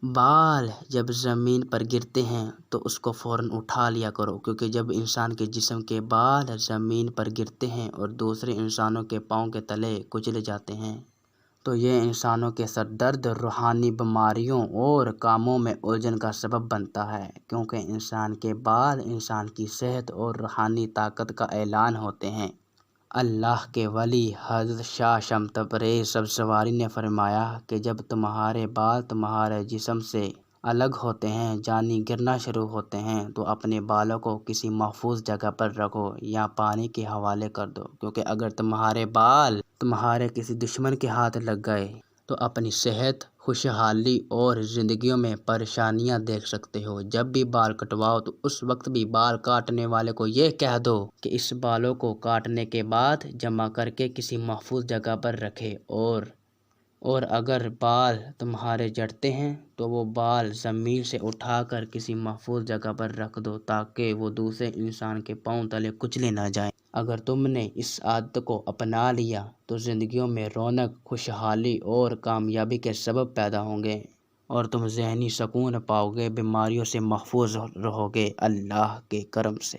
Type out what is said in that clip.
بال جب زمین پر گرتے ہیں تو اس کو فوراً اٹھا لیا کرو، کیونکہ جب انسان کے جسم کے بال زمین پر گرتے ہیں اور دوسرے انسانوں کے پاؤں کے تلے کچل جاتے ہیں تو یہ انسانوں کے سر درد، روحانی بیماریوں اور کاموں میں الجھن کا سبب بنتا ہے، کیونکہ انسان کے بال انسان کی صحت اور روحانی طاقت کا اعلان ہوتے ہیں۔ اللہ کے ولی حضرت شاہ شمس تبریز سبزواری نے فرمایا کہ جب تمہارے بال تمہارے جسم سے الگ ہوتے ہیں، یعنی گرنا شروع ہوتے ہیں، تو اپنے بالوں کو کسی محفوظ جگہ پر رکھو یا پانی کے حوالے کر دو، کیونکہ اگر تمہارے بال تمہارے کسی دشمن کے ہاتھ لگ گئے تو اپنی صحت، خوشحالی اور زندگیوں میں پریشانیاں دیکھ سکتے ہو۔ جب بھی بال کٹواؤ تو اس وقت بھی بال کاٹنے والے کو یہ کہہ دو کہ اس بالوں کو کاٹنے کے بعد جمع کر کے کسی محفوظ جگہ پر رکھے، اور اگر بال تمہارے جڑتے ہیں تو وہ بال زمین سے اٹھا کر کسی محفوظ جگہ پر رکھ دو تاکہ وہ دوسرے انسان کے پاؤں تلے کچلے نہ جائیں۔ اگر تم نے اس عادت کو اپنا لیا تو زندگیوں میں رونق، خوشحالی اور کامیابی کے سبب پیدا ہوں گے، اور تم ذہنی سکون پاؤ گے، بیماریوں سے محفوظ رہو گے اللہ کے کرم سے۔